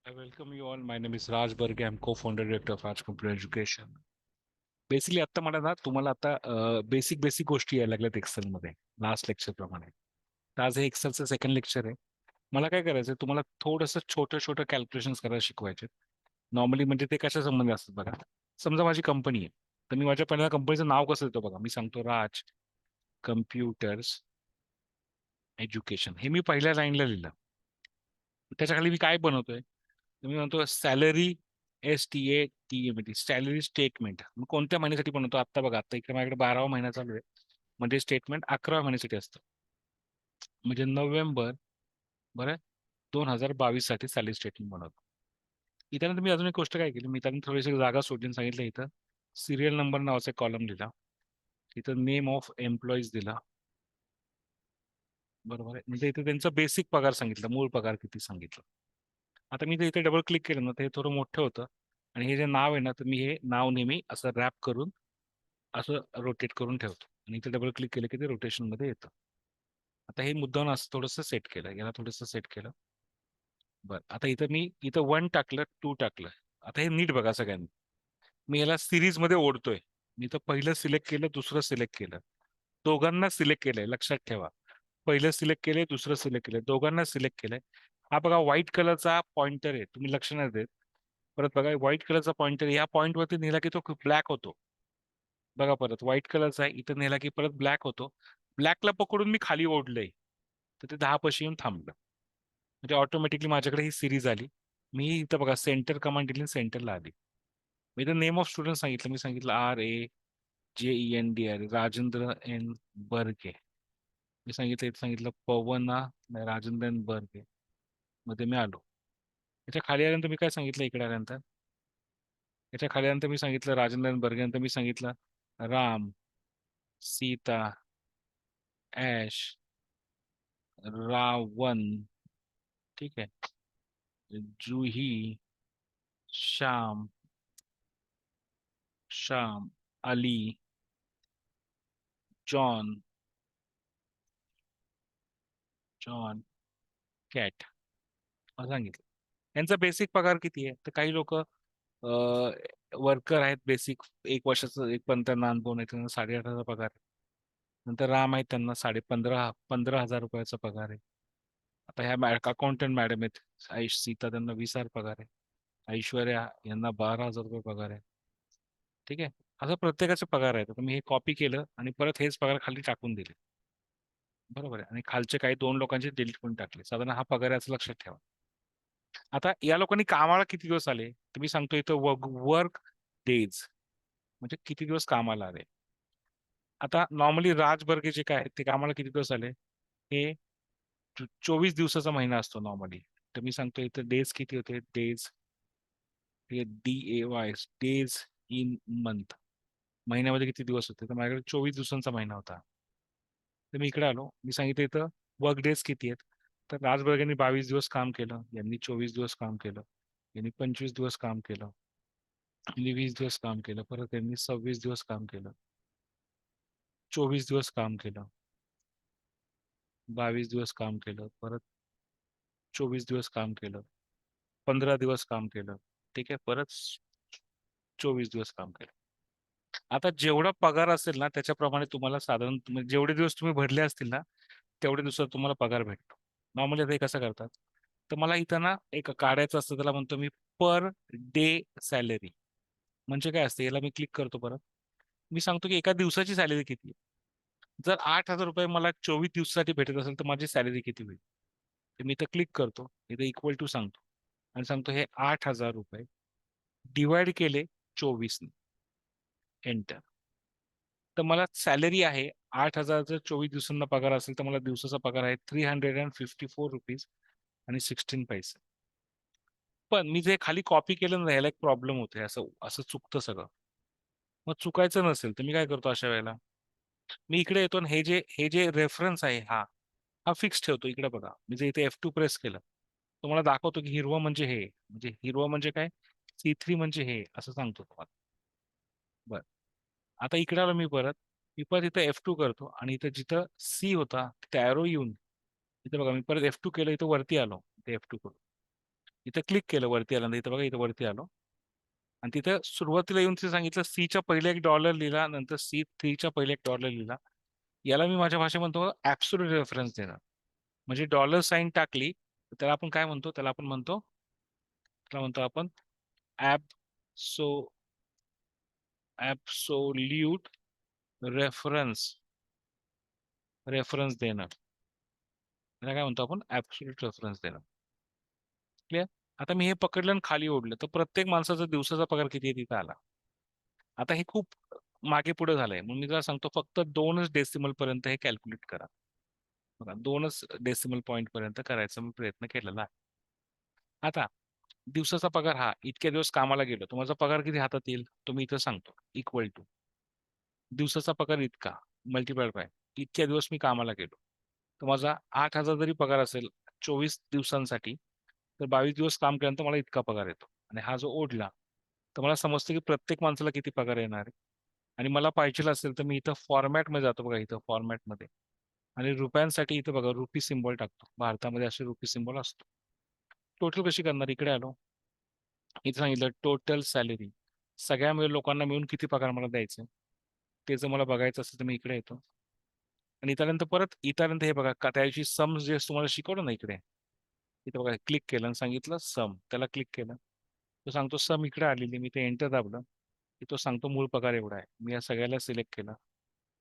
I welcome you all. My name is Raj Berge. I'm co-founder director of Raj Computer Education. Basically आता मला ना तुम्हाला आता basic basic गोष्टी यायला लागल्यात एक्सेलमध्ये लास्ट लेक्चर प्रमाणे. तर आज हे एक्सेलचं सेकंड लेक्चर आहे. मला काय करायचं तुम्हाला थोडंसं छोटं छोटं कॅल्क्युलेशन्स करायला शिकवायचे. नॉर्मली म्हणजे ते कशा संबंधी असतात बघा. समजा माझी कंपनी आहे, तर मी माझ्या पहिल्या कंपनीचं नाव कसं देतो बघा. मी सांगतो राज कम्प्युटर्स एज्युकेशन. हे मी पहिल्या लाईनला लिहिलं. त्याच्याखाली मी काय बनवतोय, तर मी म्हणतो सॅलरी STATEMT सॅलरी स्टेटमेंट. मग कोणत्या महिन्यासाठी बनवतो आता बघा. आता इकडे माझ्याकडे 12वा महिना चालू आहे, म्हणजे स्टेटमेंट 11व्या महिन्यासाठी असतं. म्हणजे नोव्हेंबर बरं 2022 साठी सॅलरी स्टेटमेंट बनवतो. इथं मी अजून एक गोष्ट काय केली, मी त्यांनी थोडीशी जागा सोडली आणि सांगितलं इथं सिरियल नंबर नावाचा कॉलम दिला. इथं नेम ऑफ एम्प्लॉईज दिला. बरोबर आहे. म्हणजे इथे त्यांचा बेसिक पगार सांगितला, मूळ पगार किती सांगितलं. आता मी इथे डबल क्लिक केलं ना, तर हे थोडं मोठं होतं. आणि हे जे नाव आहे ना, तर मी हे नाव नेहमी असं रॅप करून असं रोटेट करून ठेवतो. आणि इथे डबल क्लिक केलं की ते रोटेशनमध्ये येतं. आता हे मुद्दाम असं थोडंसं सेट केलं, याला थोडंसं सेट केलं. बरं, आता इथं 1 टाकलं, 2 टाकलं. आता हे नीट बघा सगळ्यांनी. मी याला सिरीजमध्ये ओढतोय. मी तर पहिलं सिलेक्ट केलं, दुसरं सिलेक्ट केलं. दोघांना सिलेक्ट केलंय, लक्षात ठेवा. पहिलं सिलेक्ट केलंय, दुसरं सिलेक्ट केलंय, दोघांना सिलेक्ट केलंय. हा बघा व्हाईट कलरचा पॉइंटर आहे, तुम्ही लक्ष नाही देत. परत बघा व्हाईट कलरचा पॉइंटर या पॉइंट वरती नेला की तो ब्लॅक होतो. बघा परत व्हाईट कलरचा आहे, इथं नेला की परत ब्लॅक होतो. ब्लॅकला पकडून मी खाली ओढलंय, तर ते 10 पाशी येऊन थांबलं. म्हणजे ऑटोमॅटिकली माझ्याकडे ही सिरीज आली. मी इथं बघा सेंटर कमांड दिली, सेंटरला आली. मी इथं नेम ऑफ स्टुडंट सांगितलं, मी सांगितलं RAJENDR राजेंद्र एन बर्गे. मी सांगितलं इथं सांगितलं पवना राजेंद्र एन बर्गे. मध्ये मी आलो. त्याच्या खाली आल्यानंतर मी काय सांगितलं इकडे आल्यानंतर, त्याच्या खाली आल्यानंतर मी सांगितलं राजेंद्र एन बर्गे. नंतर मी सांगितलं राम, सीता, ऍश, रावण, ठीक आहे, Juhi, Shyam, Shyam, Ali, John, John, cat असं सांगितलं. यांचा बेसिक पगार किती आहे, तर काही लोक वर्कर आहेत बेसिक, 1 वर्षाचं एक पण त्यांना अनुभव नाही, त्यांना 8,500 पगार आहे. नंतर राम आहेत, त्यांना 15,000 रुपयाचा पगार आहे. आता ह्या अकाउंटंट मॅडम आहेत, सीता, त्यांना 20,000 पगार आहे. ऐश्वर्या यांना 12,000 रुपये पगार आहे. ठीक आहे. असं प्रत्येकाचे पगार आहेत. आता मी हे कॉपी केलं आणि परत हेच पगार खाली टाकून दिले. बरोबर आहे. आणि खालचे काही 2 लोकांचे डिलीट करून टाकले. साधारण हा पगार आहे असं लक्षात ठेवा. आता या लोकांनी कामाला किती दिवस आले, तर मी सांगतो इथं वर्क डेज, म्हणजे किती दिवस कामाला आले. आता नॉर्मली राजबर्गे जे काय ते कामाला किती दिवस आले, हे 24 दिवसाचा महिना असतो नॉर्मली. तर मी सांगतो इथं डेज किती होते, days, DAY days in month. महिन्यामध्ये किती दिवस होते, तर माझ्याकडे 24 दिवसांचा महिना होता. तर मी इकडे आलो, मी सांगितलं इथं वर्क डेज किती आहेत. तर राजबर्ग यांनी 22 दिवस काम केलं, यांनी 24 दिवस काम केलं, यांनी 25 दिवस काम केलं, यांनी 20 दिवस काम केलं, परत यांनी 26 दिवस काम केलं, 24 दिवस काम केलं, 22 दिवस काम केलं, परत 24 दिवस काम केलं, 15 दिवस काम केलं, ठीक आहे, परत 24 दिवस काम केलं. आता जेवढा पगार असेल ना, त्याच्याप्रमाणे तुम्हाला साधारण जेवढे दिवस तुम्ही भरले असतील ना, तेवढे दिवसात तुम्हाला पगार भेटतो. नॉर्मली ते कसं करतात, तर मला इथं ना एक काढायचं असतं, त्याला म्हणतो मी पर डे सॅलरी. म्हणजे काय असतं, याला मी क्लिक करतो परत. मी सांगतो की एका दिवसाची सॅलरी किती आहे. जर 8,000 रुपये मला 24 दिवसासाठी भेटत असेल, तर माझी सॅलरी किती होईल. तर मी इथं क्लिक करतो, इथं इक्वल टू सांगतो आणि सांगतो हे 8,000 रुपये डिवाइड केले 24 ने, एंटर. तर मला सॅलरी आहे 8,000. जर 24 दिवसांना पगार असेल तर मला दिवसाचा पगार आहे 354 रुपीज आणि 16 पैसे. पण मी जे खाली कॉपी केलं ना, याला एक प्रॉब्लेम होते, असं असं चुकतं सगळं. मग चुकायचं नसेल तर मी काय करतो अशा वेळेला, मी इकडे येतो आणि हे जे रेफरन्स आहे हा हा फिक्स ठेवतो. इकडे बघा, मी जे इथे F2 प्रेस केलं, तुम्हाला दाखवतो की हिरवं म्हणजे हे, म्हणजे हिरवं म्हणजे काय, C3 म्हणजे हे, असं सांगतो तुम्हाला. बरं, आता इकडे आलो मी परत इथं F2 करतो आणि इथं जिथं C होता तिथं ॲरो येऊन इथं बघा, मी परत F2 केलं, इथं वरती आलो, इथे F2 करून इथं क्लिक केलं, वरती आल्यानंतर इथं बघा, इथं वरती आलो आणि तिथं सुरुवातीला येऊन तिथे सांगितलं सीच्या पहिले $1 लिहिला, नंतर C3च्या पहिले $1 लिहिला. याला मी माझ्या भाषेत म्हणतो ऍब्सोल्यूट रेफरन्स देणं. म्हणजे डॉलर साईन टाकली तर त्याला आपण काय म्हणतो, त्याला आपण ऍब्सो ऍब्सोल्यूट रेफरन्स रेफरन्स देणं. त्याला काय म्हणतो आपण, ऍब्सोल्यूट रेफरन्स देणं. क्लिअर? आता मी हे पकडलं आणि खाली ओढलं तर प्रत्येक माणसाचा दिवसाचा पगार किती आहे तिथं आला. आता हे खूप मागे पुढे झालंय, म्हणून मी तुला सांगतो फक्त 2च डेसिमल पर्यंत हे कॅल्क्युलेट करा. बघा, 2च डेसिमल पॉईंट पर्यंत करायचा मी प्रयत्न केलेला आहे. आता दिवसाचा पगार हा, इतक्या दिवस कामाला गेलो, तुम्हाला पगार किती हातात येईल तो मी इथं सांगतो. इक्वल टू दिवसाचा पगार इतका मल्टिप्लाइड बाय इतक्या दिवस मी कामाला गेलो, तर माझा 8,000 जरी पगार असेल 24 दिवसांसाठी, तर 22 दिवस काम केल्यानंतर मला इतका पगार येतो. आणि हा जो ओढला तर मला समजतं की प्रत्येक माणसाला किती पगार येणार आहे. आणि मला पाहिजे असेल तर मी इथं फॉर्मॅटमध्ये जातो, बघा इथं फॉर्मॅटमध्ये, आणि रुपयांसाठी इथं बघा रुपी सिम्बॉल टाकतो. भारतामध्ये असे रुपी सिम्बॉल असतो. टोटल कशी करणार, इकडे आलो, इथे सांगितलं टोटल सॅलरी, सगळ्या लोकांना मिळून किती पगार मला द्यायचं, ते जर मला बघायचं असेल तर मी इकडे येतो. आणि इथपर्यंत हे बघा का त्याची सम जे तुम्हाला शिकवलं ना इकडे, इथं बघा क्लिक केलं आणि सांगितलं सम, त्याला क्लिक केलं, तो सांगतो सम इकडे आलेली, मी ते एंटर दाबलं की तो सांगतो मूळ पगार एवढा आहे. मी या सगळ्याला सिलेक्ट केलं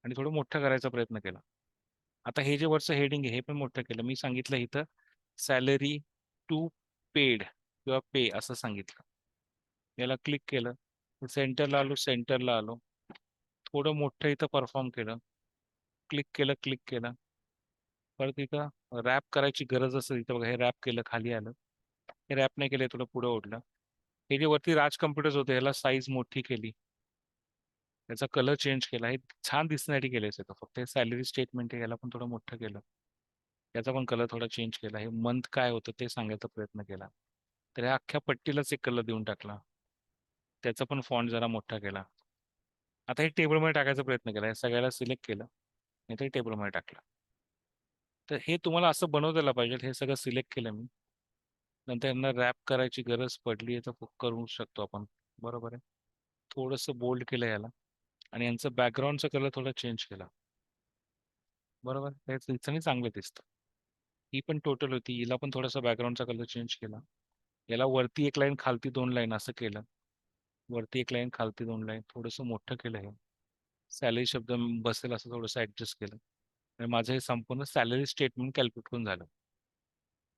आणि थोडं मोठं करायचा प्रयत्न केला. आता हे जे वरचं हेडिंग आहे हे पण मोठं केलं. मी सांगितलं इथं सॅलरी टू पेड किंवा पे असं सांगितलं. याला क्लिक केलं, सेंटरला आलो, थोडं मोठं इथं परफॉर्म केलं, क्लिक केलं, परत इथं रॅप करायची गरज असेल इथं बघा, हे रॅप केलं, खाली आलं, हे रॅप नाही केलं, थोडं पुढे ओढलं. हे जे वरती राज कम्प्युटर्स होते ह्याला साईज मोठी केली, त्याचा कलर चेंज केला, हे छान दिसण्यासाठी केलं सगळं. फक्त हे सॅलरी स्टेटमेंट आहे, याला पण थोडं मोठं केलं, याचा पण कलर थोडा चेंज केला, हे मंथ काय होतं ते सांगायचा प्रयत्न केला, तर ह्या अख्ख्या पट्टीलाच एक कलर देऊन टाकला, त्याचा पण फॉन्ट जरा मोठा केला. आता हे टेबलमध्ये टाकायचा प्रयत्न केला, हे सगळ्याला सिलेक्ट केलं नाही तर टेबलमध्ये टाकलं. तर हे तुम्हाला असं बनवता पाहिजे. हे सगळं सिलेक्ट केलं मी, नंतर यांना रॅप करायची गरज पडली तर करू शकतो आपण, बरोबर आहे. थोडंसं बोल्ड केलं याला आणि यांचं बॅकग्राऊंडचा कलर थोडा चेंज केला, बरोबर, हे दिसणं चांगलं दिसतं. ही पण टोटल होती, हिला पण थोडासा बॅकग्राऊंडचा कलर चेंज केला, याला वरती एक लाईन खालती 2 लाईन असं केलं, वरती एक लाईन खालती 2 लाईन, थोडंसं मोठं केलं, हे सॅलरी शब्द बसेल असं थोडंसं ऍडजस्ट केलं, आणि माझं हे संपूर्ण सॅलरी स्टेटमेंट कॅल्क्युलेट करून झालं.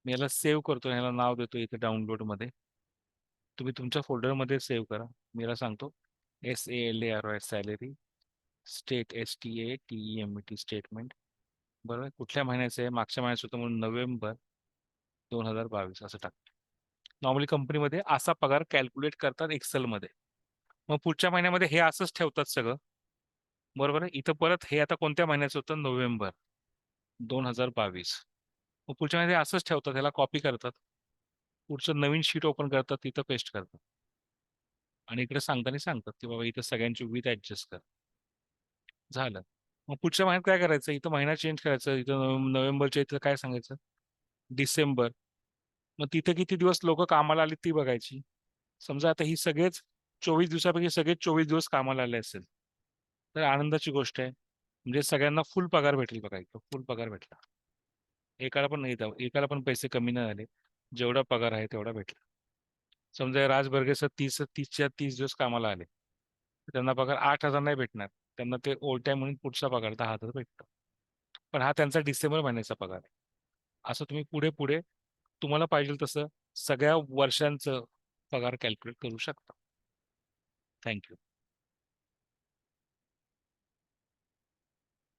मी याला सेव्ह करतो, याला नाव देतो इथे डाउनलोडमध्ये, तुम्ही तुमच्या फोल्डरमध्ये सेव्ह करा. मी याला सांगतो SALARY सॅलरी STATEMENT स्टेटमेंट, बरोबर. कुठल्या महिन्याचं आहे, मागच्या महिन्याचं होतं म्हणून नोव्हेंबर 2022 असं टाकतो. नॉर्मली कंपनीमध्ये असा पगार कॅल्क्युलेट करतात एक्सेलमध्ये. मग पुढच्या महिन्यामध्ये हे असंच ठेवतात सगळं, बरोबर आहे. इथं परत हे आता कोणत्या महिन्याचं होतं, नोव्हेंबर 2022, मग पुढच्या महिन्यात असंच ठेवतात, ह्याला कॉपी करतात, पुढचं नवीन शीट ओपन करतात, तिथं पेस्ट करतात, आणि इकडे सांगतात की बाबा इथं सगळ्यांची विथ ऍडजस्ट कर, झालं. मग पुढच्या महिन्यात काय करायचं, इथं महिना चेंज करायचं, इथं नोव्हेंबरच्या इथं काय सांगायचं, डिसेंबर. मग तिथे किती दिवस लोक कामाला आली ती बघायची. समजा आता ही सगळेच 24 दिवसापैकी सगळेच 24 दिवस कामाला आले असेल, तर आनंदाची गोष्ट आहे, म्हणजे सगळ्यांना फुल पगार भेटेल, बघा इथं फुल पगार भेटला. एकाला पण नाही, एकाला पण पैसे कमी नाही झाले, जेवढा पगार आहे तेवढा भेटला. समजा राज बर्गेसर 30 दिवस कामाला आले, तर त्यांना पगार 8,000 नाही भेटणार, त्यांना ते ओव्हर टाईम म्हणून पुढचा पगार 10,000 भेटतो. पण हा त्यांचा डिसेंबर महिन्याचा पगार आहे. असं तुम्ही पुढे पुढे तुम्हाला पाहिजे तसं सगळ्या वर्षांचं पगार कॅल्क्युलेट करू शकता. थँक्यू.